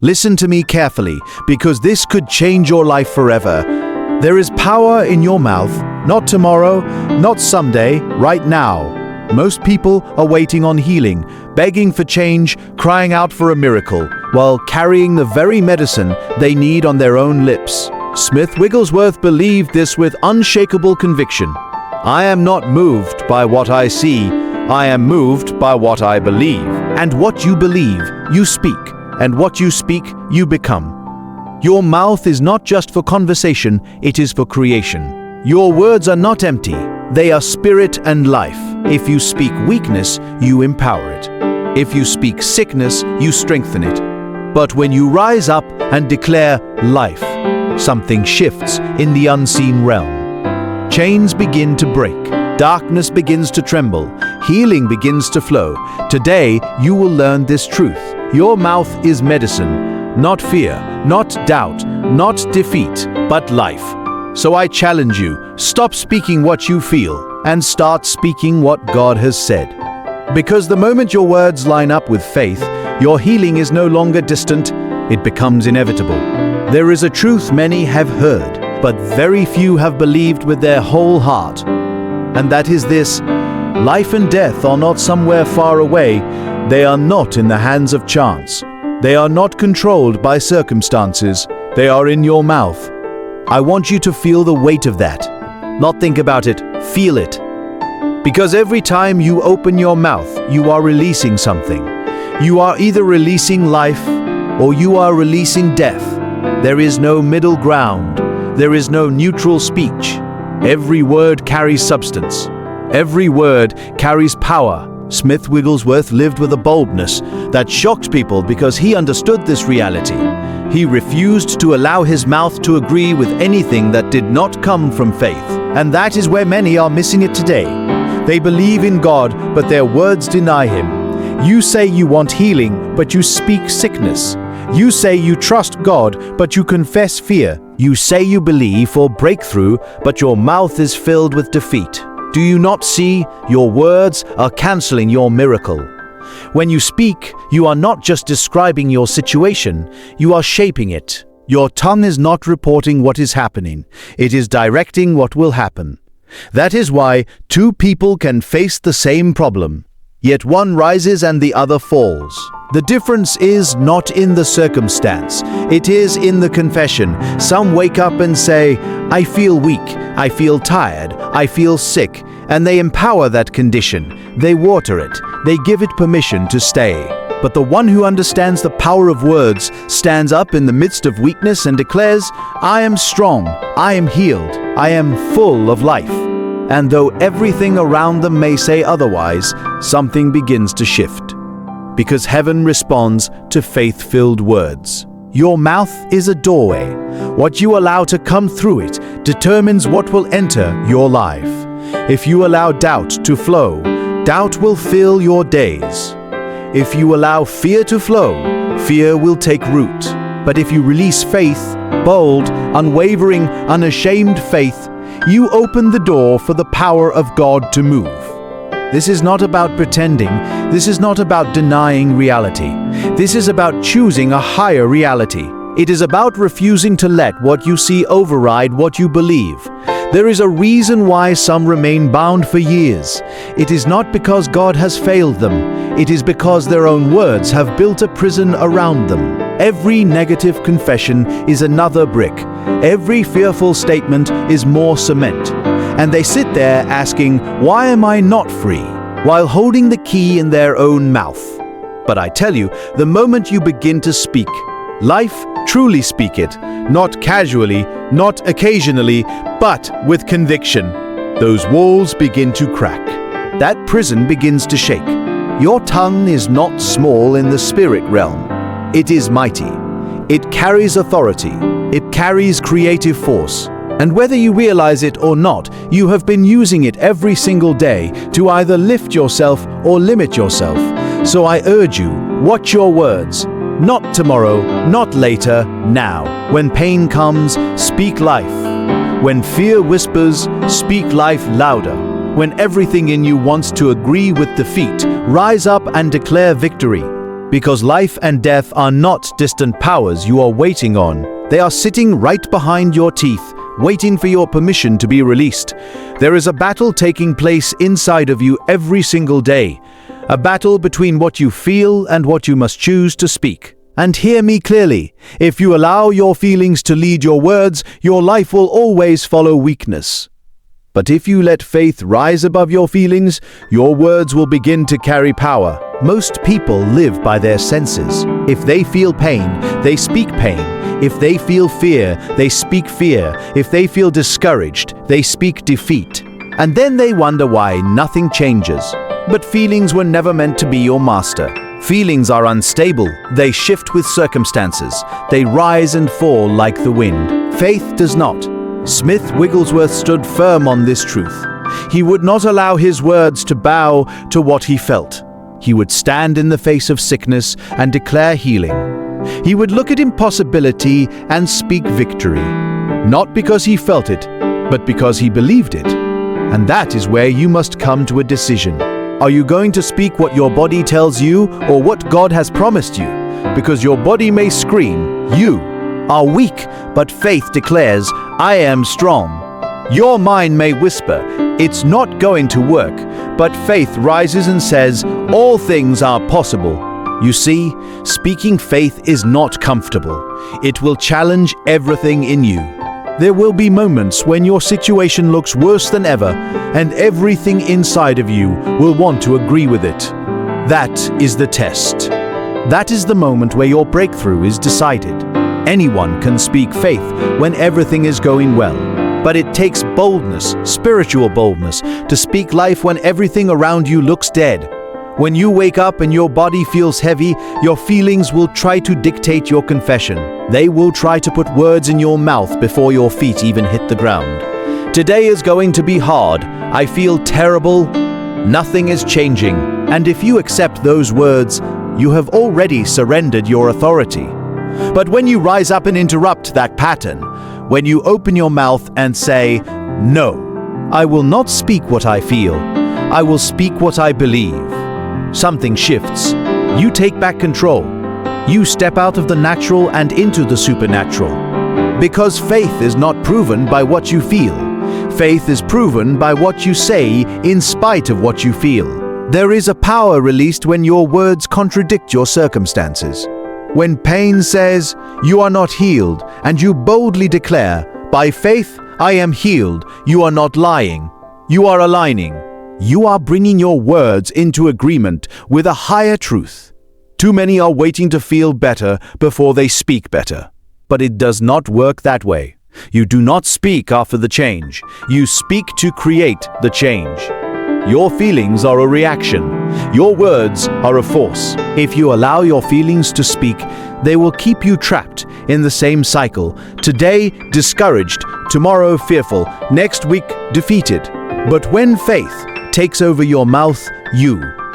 Listen to me carefully, because this could change your life forever. There is power in your mouth, not tomorrow, not someday, right now. Most people are waiting on healing, begging for change, crying out for a miracle, while carrying the very medicine they need on their own lips. Smith Wigglesworth believed this with unshakable conviction. I am not moved by what I see, I am moved by what I believe. And what you believe, you speak, and what you speak, you become. Your mouth is not just for conversation, it is for creation. Your words are not empty, they are spirit and life. If you speak weakness, you empower it. If you speak sickness, you strengthen it. But when you rise up and declare life, something shifts in the unseen realm. Chains begin to break, darkness begins to tremble, healing begins to flow. Today, you will learn this truth. Your mouth is medicine, not fear, not doubt, not defeat, but life. So I challenge you, stop speaking what you feel and start speaking what God has said. Because the moment your words line up with faith, your healing is no longer distant, it becomes inevitable. There is a truth many have heard, but very few have believed with their whole heart. And that is this: life and death are not somewhere far away, they are not in the hands of chance. They are not controlled by circumstances, they are in your mouth. I want you to feel the weight of that. Not think about it, feel it. Because every time you open your mouth, you are releasing something. You are either releasing life or you are releasing death. There is no middle ground. There is no neutral speech. Every word carries substance. Every word carries power. Smith Wigglesworth lived with a boldness that shocked people because he understood this reality. He refused to allow his mouth to agree with anything that did not come from faith. And that is where many are missing it today. They believe in God, but their words deny Him. You say you want healing, but you speak sickness. You say you trust God, but you confess fear. You say you believe for breakthrough, but your mouth is filled with defeat. Do you not see? Your words are canceling your miracle. When you speak, you are not just describing your situation, you are shaping it. Your tongue is not reporting what is happening, it is directing what will happen. That is why two people can face the same problem, yet one rises and the other falls. The difference is not in the circumstance, it is in the confession. Some wake up and say, I feel weak, I feel tired, I feel sick, and they empower that condition. They water it, they give it permission to stay. But the one who understands the power of words stands up in the midst of weakness and declares, I am strong, I am healed, I am full of life. And though everything around them may say otherwise, something begins to shift. Because heaven responds to faith-filled words. Your mouth is a doorway. What you allow to come through it determines what will enter your life. If you allow doubt to flow, doubt will fill your days. If you allow fear to flow, fear will take root. But if you release faith, bold, unwavering, unashamed faith, you open the door for the power of God to move. This is not about pretending. This is not about denying reality. This is about choosing a higher reality. It is about refusing to let what you see override what you believe. There is a reason why some remain bound for years. It is not because God has failed them. It is because their own words have built a prison around them. Every negative confession is another brick. Every fearful statement is more cement. And they sit there asking, why am I not free? While holding the key in their own mouth. But I tell you, the moment you begin to speak life, truly speak it, not casually, not occasionally, but with conviction, those walls begin to crack. That prison begins to shake. Your tongue is not small in the spirit realm. It is mighty. It carries authority. It carries creative force. And whether you realize it or not, you have been using it every single day to either lift yourself or limit yourself. So I urge you, watch your words. Not tomorrow, not later, now. When pain comes, speak life. When fear whispers, speak life louder. When everything in you wants to agree with defeat, rise up and declare victory. Because life and death are not distant powers you are waiting on. They are sitting right behind your teeth, waiting for your permission to be released. There is a battle taking place inside of you every single day. A battle between what you feel and what you must choose to speak. And hear me clearly. If you allow your feelings to lead your words, your life will always follow weakness. But if you let faith rise above your feelings, your words will begin to carry power. Most people live by their senses. If they feel pain, they speak pain. If they feel fear, they speak fear. If they feel discouraged, they speak defeat. And then they wonder why nothing changes. But feelings were never meant to be your master. Feelings are unstable. They shift with circumstances. They rise and fall like the wind. Faith does not. Smith Wigglesworth stood firm on this truth. He would not allow his words to bow to what he felt. He would stand in the face of sickness and declare healing. He would look at impossibility and speak victory. Not because he felt it, but because he believed it. And that is where you must come to a decision. Are you going to speak what your body tells you or what God has promised you? Because your body may scream, "You are weak," but faith declares, "I am strong." Your mind may whisper, "It's not going to work," but faith rises and says, "All things are possible." You see, speaking faith is not comfortable. It will challenge everything in you. There will be moments when your situation looks worse than ever, and everything inside of you will want to agree with it. That is the test. That is the moment where your breakthrough is decided. Anyone can speak faith when everything is going well, but it takes boldness, spiritual boldness, to speak life when everything around you looks dead. When you wake up and your body feels heavy, your feelings will try to dictate your confession. They will try to put words in your mouth before your feet even hit the ground. Today is going to be hard. I feel terrible. Nothing is changing. And if you accept those words, you have already surrendered your authority. But when you rise up and interrupt that pattern, when you open your mouth and say, "No, I will not speak what I feel. I will speak what I believe," something shifts. You take back control. You step out of the natural and into the supernatural. Because faith is not proven by what you feel. Faith is proven by what you say in spite of what you feel. There is a power released when your words contradict your circumstances. When pain says, "You are not healed," and you boldly declare, "By faith, I am healed," you are not lying. You are aligning. You are bringing your words into agreement with a higher truth. Too many are waiting to feel better before they speak better. But it does not work that way. You do not speak after the change. You speak to create the change. Your feelings are a reaction. Your words are a force. If you allow your feelings to speak, they will keep you trapped in the same cycle. Today, discouraged. Tomorrow, fearful. Next week, defeated. But when faith takes over your mouth,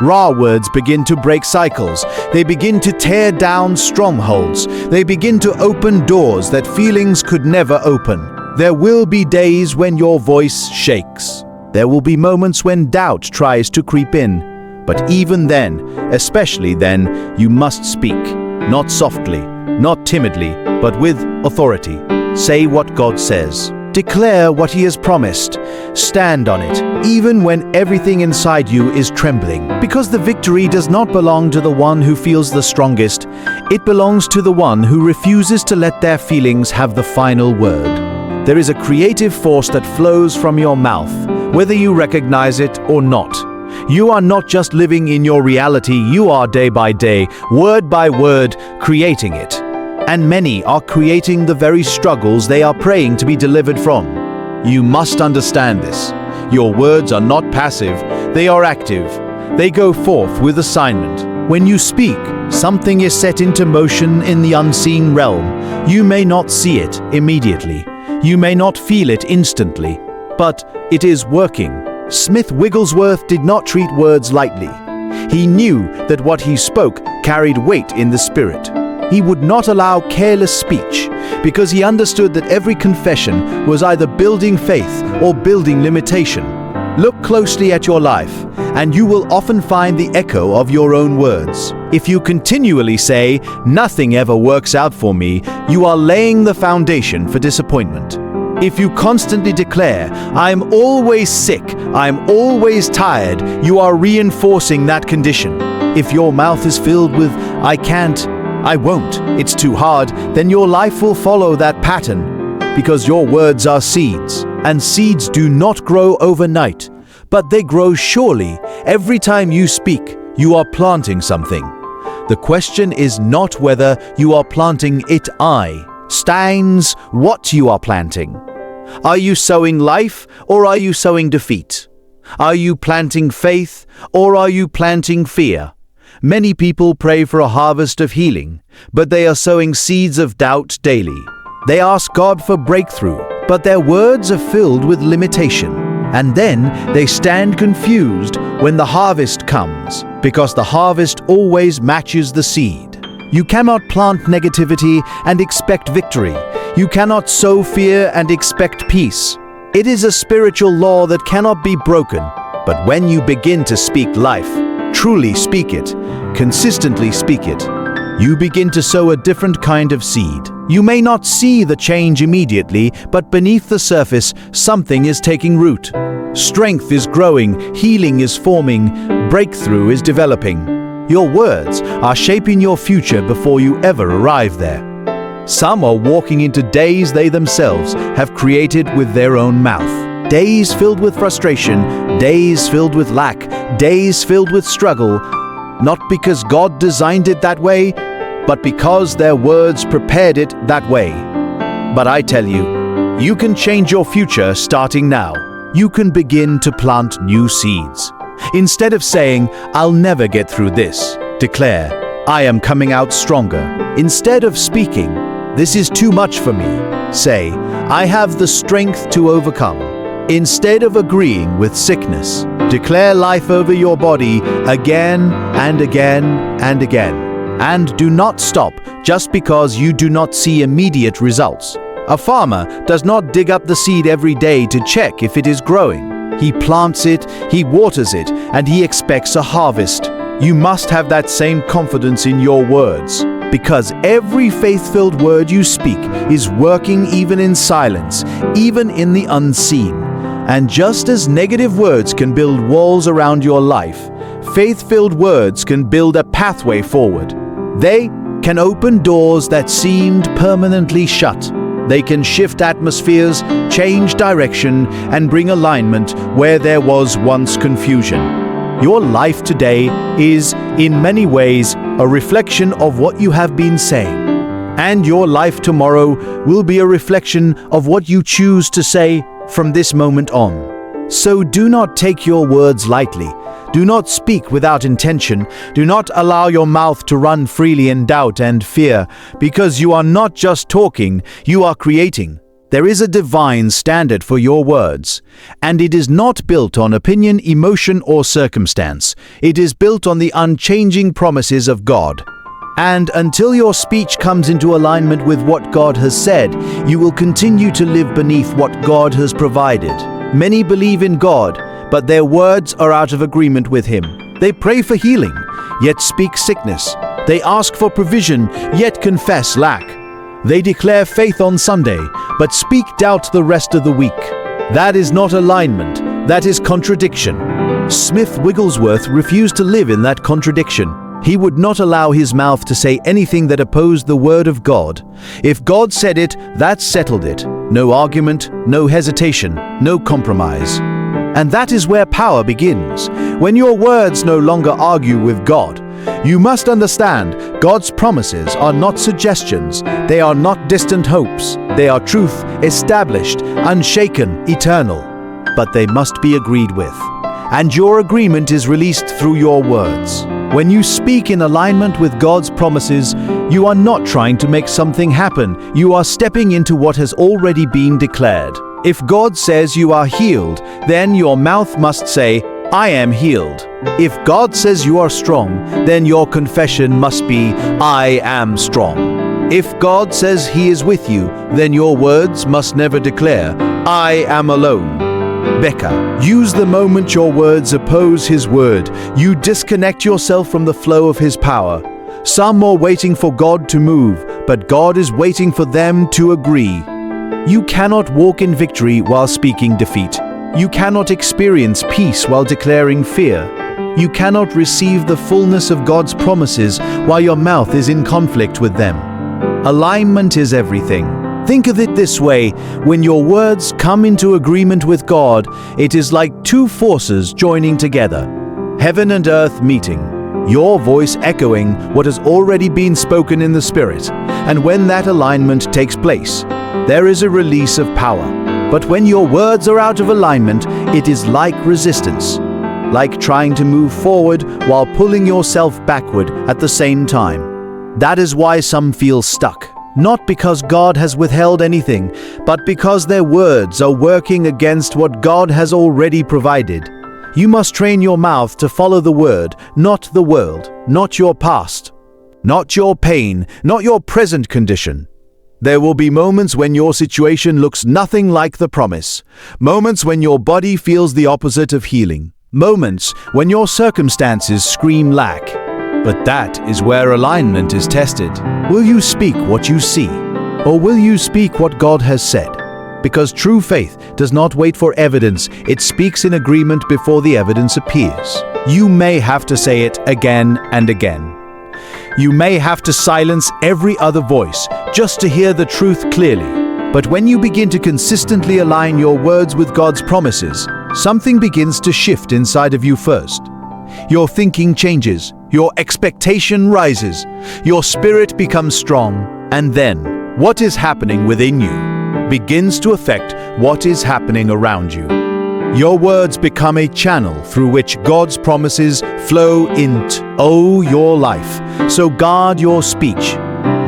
raw words begin to break cycles. They begin to tear down strongholds. They begin to open doors that feelings could never open. There will be days when your voice shakes. There will be moments when doubt tries to creep in. But even then, especially then, you must speak. Not softly, not timidly, but with authority. Say what God says. Declare what He has promised. Stand on it, even when everything inside you is trembling. Because the victory does not belong to the one who feels the strongest. It belongs to the one who refuses to let their feelings have the final word. There is a creative force that flows from your mouth, whether you recognize it or not. You are not just living in your reality, you are day by day, word by word, creating it. And many are creating the very struggles they are praying to be delivered from. You must understand this. Your words are not passive, they are active. They go forth with assignment. When you speak, something is set into motion in the unseen realm. You may not see it immediately. You may not feel it instantly, but it is working. Smith Wigglesworth did not treat words lightly. He knew that what he spoke carried weight in the spirit. He would not allow careless speech because he understood that every confession was either building faith or building limitation. Look closely at your life, and you will often find the echo of your own words. If you continually say, "Nothing ever works out for me," you are laying the foundation for disappointment. If you constantly declare, "I am always sick, I am always tired," you are reinforcing that condition. If your mouth is filled with, "I can't, I won't, it's too hard," then your life will follow that pattern, because your words are seeds, and seeds do not grow overnight, but they grow surely. Every time you speak, you are planting something. The question is not whether you are planting it, stands what you are planting. Are you sowing life, or are you sowing defeat? Are you planting faith, or are you planting fear? Many people pray for a harvest of healing, but they are sowing seeds of doubt daily. They ask God for breakthrough, but their words are filled with limitation. And then they stand confused when the harvest comes, because the harvest always matches the seed. You cannot plant negativity and expect victory. You cannot sow fear and expect peace. It is a spiritual law that cannot be broken. But when you begin to speak life, truly speak it, consistently speak it, you begin to sow a different kind of seed. You may not see the change immediately, but beneath the surface, something is taking root. Strength is growing, healing is forming, breakthrough is developing. Your words are shaping your future before you ever arrive there. Some are walking into days they themselves have created with their own mouth. Days filled with frustration, days filled with lack, days filled with struggle, not because God designed it that way, but because their words prepared it that way. But I tell you, you can change your future starting now. You can begin to plant new seeds. Instead of saying, "I'll never get through this," declare, "I am coming out stronger." Instead of speaking, "This is too much for me," say, "I have the strength to overcome." Instead of agreeing with sickness, declare life over your body again and again and again. And do not stop just because you do not see immediate results. A farmer does not dig up the seed every day to check if it is growing. He plants it, he waters it, and he expects a harvest. You must have that same confidence in your words, because every faith-filled word you speak is working even in silence, even in the unseen. And just as negative words can build walls around your life, faith-filled words can build a pathway forward. They can open doors that seemed permanently shut. They can shift atmospheres, change direction, and bring alignment where there was once confusion. Your life today is, in many ways, a reflection of what you have been saying. And your life tomorrow will be a reflection of what you choose to say from this moment on. So do not take your words lightly. Do not speak without intention. Do not allow your mouth to run freely in doubt and fear, because you are not just talking, you are creating. There is a divine standard for your words, and it is not built on opinion, emotion, or circumstance. It is built on the unchanging promises of God. And until your speech comes into alignment with what God has said, you will continue to live beneath what God has provided. Many believe in God, but their words are out of agreement with Him. They pray for healing, yet speak sickness. They ask for provision, yet confess lack. They declare faith on Sunday, but speak doubt the rest of the week. That is not alignment, that is contradiction. Smith Wigglesworth refused to live in that contradiction. He would not allow his mouth to say anything that opposed the word of God. If God said it, that settled it. No argument, no hesitation, no compromise. And that is where power begins. When your words no longer argue with God, you must understand God's promises are not suggestions. They are not distant hopes. They are truth, established, unshaken, eternal. But they must be agreed with. And your agreement is released through your words. When you speak in alignment with God's promises, you are not trying to make something happen. You are stepping into what has already been declared. If God says you are healed, then your mouth must say, "I am healed." If God says you are strong, then your confession must be, "I am strong." If God says He is with you, then your words must never declare, "I am alone." Becca, use the moment your words oppose His word. You disconnect yourself from the flow of His power. Some are waiting for God to move, but God is waiting for them to agree. You cannot walk in victory while speaking defeat. You cannot experience peace while declaring fear. You cannot receive the fullness of God's promises while your mouth is in conflict with them. Alignment is everything. Think of it this way: when your words come into agreement with God, it is like two forces joining together. Heaven and earth meeting. Your voice echoing what has already been spoken in the Spirit. And when that alignment takes place, there is a release of power. But when your words are out of alignment, it is like resistance, like trying to move forward while pulling yourself backward at the same time. That is why some feel stuck, not because God has withheld anything, but because their words are working against what God has already provided. You must train your mouth to follow the word, not the world, not your past, not your pain, not your present condition. There will be moments when your situation looks nothing like the promise, moments when your body feels the opposite of healing, moments when your circumstances scream lack. But that is where alignment is tested. Will you speak what you see, or will you speak what God has said? Because true faith does not wait for evidence, it speaks in agreement before the evidence appears. You may have to say it again and again. You may have to silence every other voice just to hear the truth clearly. But when you begin to consistently align your words with God's promises, something begins to shift inside of you first. Your thinking changes, your expectation rises, your spirit becomes strong, and then what is happening within you begins to affect what is happening around you. Your words become a channel through which God's promises flow into your life. So guard your speech.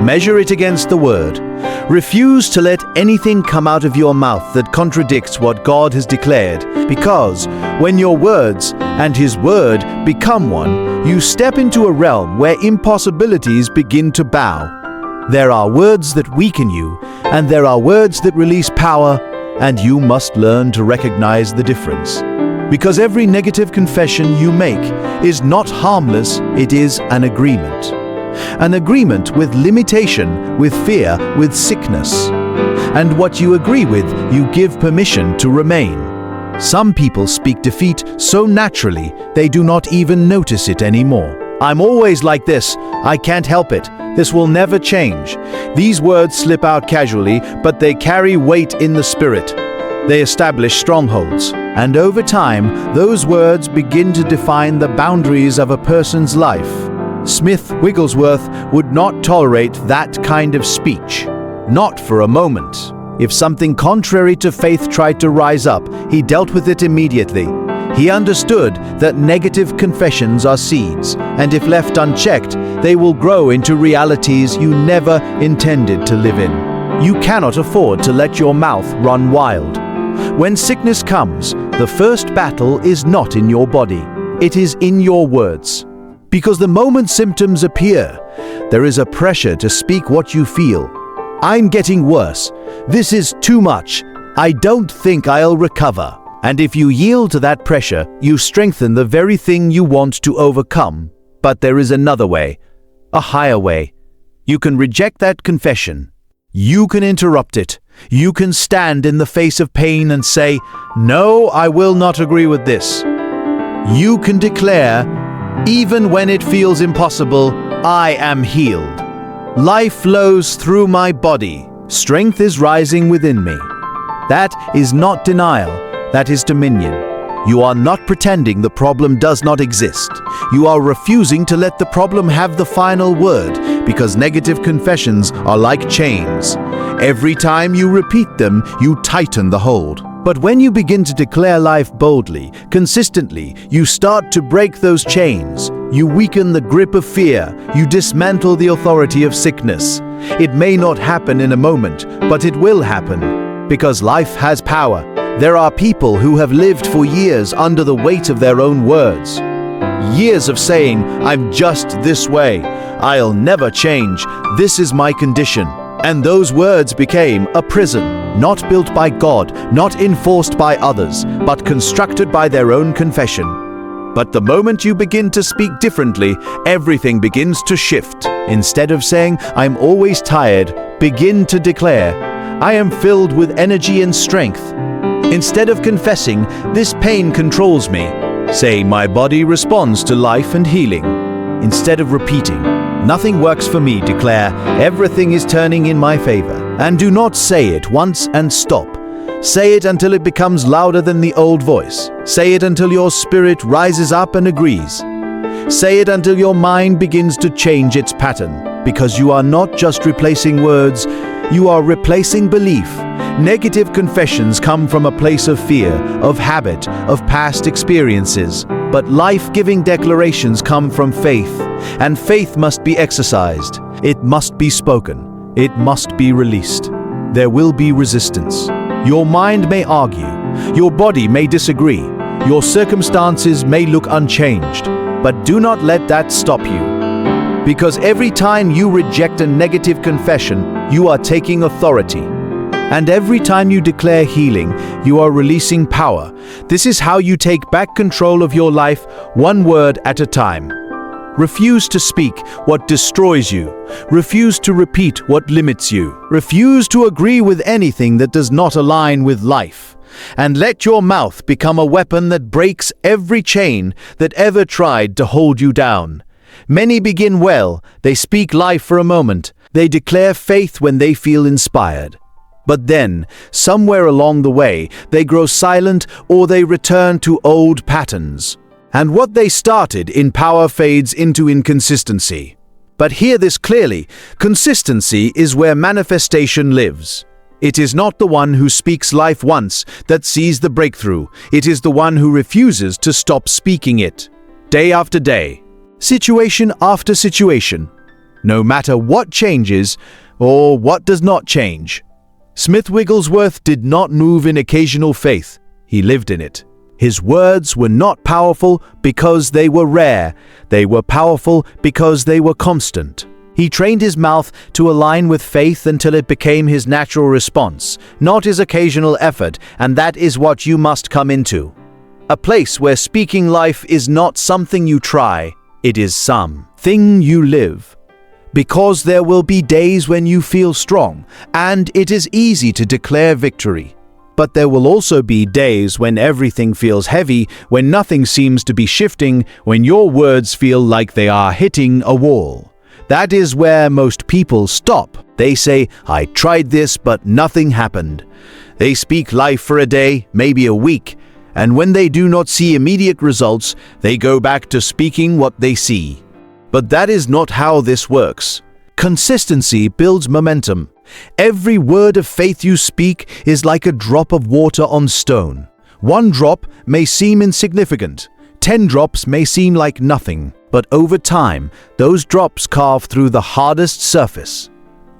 Measure it against the word. Refuse to let anything come out of your mouth that contradicts what God has declared, because when your words and His word become one, you step into a realm where impossibilities begin to bow. There are words that weaken you, and there are words that release power, and you must learn to recognize the difference. Because every negative confession you make is not harmless, it is an agreement. An agreement with limitation, with fear, with sickness. And what you agree with, you give permission to remain. Some people speak defeat so naturally, they do not even notice it anymore. I'm always like this. I can't help it. This will never change. These words slip out casually, but they carry weight in the spirit. They establish strongholds. And over time, those words begin to define the boundaries of a person's life. Smith Wigglesworth would not tolerate that kind of speech. Not for a moment. If something contrary to faith tried to rise up, he dealt with it immediately. He understood that negative confessions are seeds, and if left unchecked, they will grow into realities you never intended to live in. You cannot afford to let your mouth run wild. When sickness comes, the first battle is not in your body, it is in your words. Because the moment symptoms appear, there is a pressure to speak what you feel. I'm getting worse. This is too much. I don't think I'll recover. And if you yield to that pressure, you strengthen the very thing you want to overcome. But there is another way, a higher way. You can reject that confession. You can interrupt it. You can stand in the face of pain and say, "No, I will not agree with this." You can declare, "Even when it feels impossible, I am healed. Life flows through my body. Strength is rising within me." That is not denial. That is dominion. You are not pretending the problem does not exist. You are refusing to let the problem have the final word, because negative confessions are like chains. Every time you repeat them, you tighten the hold. But when you begin to declare life boldly, consistently, you start to break those chains. You weaken the grip of fear. You dismantle the authority of sickness. It may not happen in a moment, but it will happen, because life has power. There are people who have lived for years under the weight of their own words. Years of saying, "I'm just this way. I'll never change. This is my condition." And those words became a prison. not built by God, not enforced by others, but constructed by their own confession. But the moment you begin to speak differently, everything begins to shift. Instead of saying, "I'm always tired," begin to declare, "I am filled with energy and strength." Instead of confessing, "This pain controls me," say, "My body responds to life and healing." Instead of repeating, "Nothing works for me," declare, "Everything is turning in my favor." And do not say it once and stop. Say it until it becomes louder than the old voice. Say it until your spirit rises up and agrees. Say it until your mind begins to change its pattern, because you are not just replacing words, you are replacing belief. Negative confessions come from a place of fear, of habit, of past experiences. But life-giving declarations come from faith, and faith must be exercised. It must be spoken. It must be released. There will be resistance. Your mind may argue. Your body may disagree. Your circumstances may look unchanged. But do not let that stop you. Because every time you reject a negative confession, you are taking authority. And every time you declare healing, you are releasing power. This is how you take back control of your life, one word at a time. Refuse to speak what destroys you. Refuse to repeat what limits you. Refuse to agree with anything that does not align with life. And let your mouth become a weapon that breaks every chain that ever tried to hold you down. Many begin well. They speak life for a moment. They declare faith when they feel inspired. But then, somewhere along the way, they grow silent or they return to old patterns. And what they started in power fades into inconsistency. But hear this clearly, consistency is where manifestation lives. It is not the one who speaks life once that sees the breakthrough. It is the one who refuses to stop speaking it. Day after day, situation after situation, no matter what changes or what does not change. Smith Wigglesworth did not move in occasional faith. He lived in it. His words were not powerful because they were rare. They were powerful because they were constant. He trained his mouth to align with faith until it became his natural response, not his occasional effort, and that is what you must come into. A place where speaking life is not something you try, it is something you live. Because there will be days when you feel strong, and it is easy to declare victory. But there will also be days when everything feels heavy, when nothing seems to be shifting, when your words feel like they are hitting a wall. That is where most people stop. They say, "I tried this, but nothing happened." They speak life for a day, maybe a week, and when they do not see immediate results, they go back to speaking what they see. But that is not how this works. Consistency builds momentum. Every word of faith you speak is like a drop of water on stone. One drop may seem insignificant. 10 drops may seem like nothing. But over time, those drops carve through the hardest surface.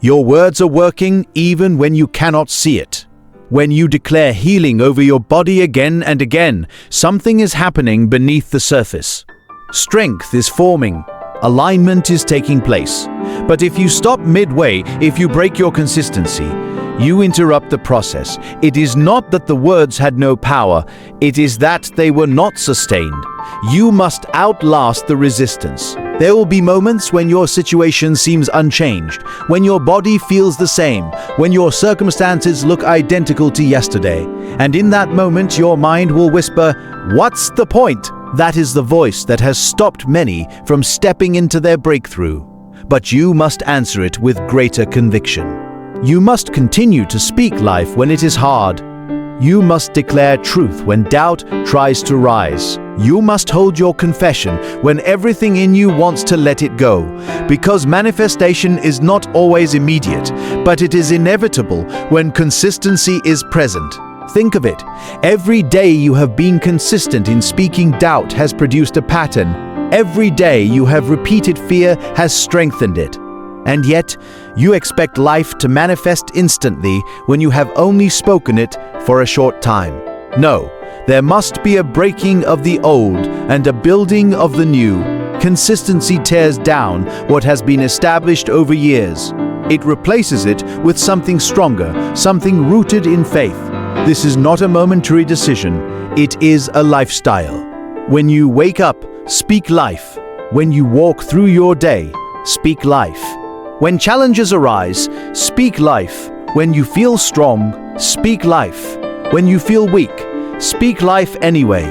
Your words are working even when you cannot see it. When you declare healing over your body again and again, something is happening beneath the surface. Strength is forming. Alignment is taking place. But if you stop midway, if you break your consistency, you interrupt the process. It is not that the words had no power, it is that they were not sustained. You must outlast the resistance. There will be moments when your situation seems unchanged, when your body feels the same, when your circumstances look identical to yesterday. And in that moment, your mind will whisper, "What's the point?" That is the voice that has stopped many from stepping into their breakthrough. But you must answer it with greater conviction. You must continue to speak life when it is hard. You must declare truth when doubt tries to rise. You must hold your confession when everything in you wants to let it go. Because manifestation is not always immediate, but it is inevitable when consistency is present. Think of it. Every day you have been consistent in speaking doubt has produced a pattern. Every day you have repeated fear has strengthened it. And yet, you expect life to manifest instantly when you have only spoken it for a short time. No, there must be a breaking of the old and a building of the new. Consistency tears down what has been established over years. It replaces it with something stronger, something rooted in faith. This is not a momentary decision, it is a lifestyle. When you wake up, speak life. When you walk through your day, speak life. When challenges arise, speak life. When you feel strong, speak life. When you feel weak, speak life anyway.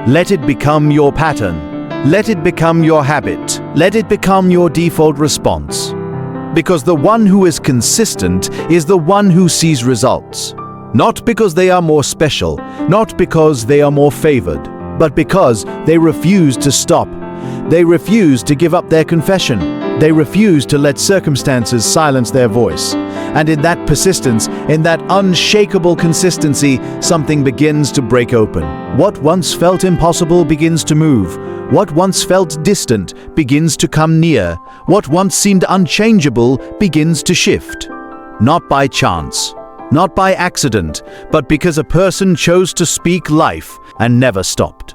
Let it become your pattern. Let it become your habit. Let it become your default response. Because the one who is consistent is the one who sees results. Not because they are more special, not because they are more favored, but because they refuse to stop. They refuse to give up their confession. They refuse to let circumstances silence their voice. And in that persistence, in that unshakable consistency, something begins to break open. What once felt impossible begins to move. What once felt distant begins to come near. What once seemed unchangeable begins to shift. Not by chance, not by accident, but because a person chose to speak life and never stopped.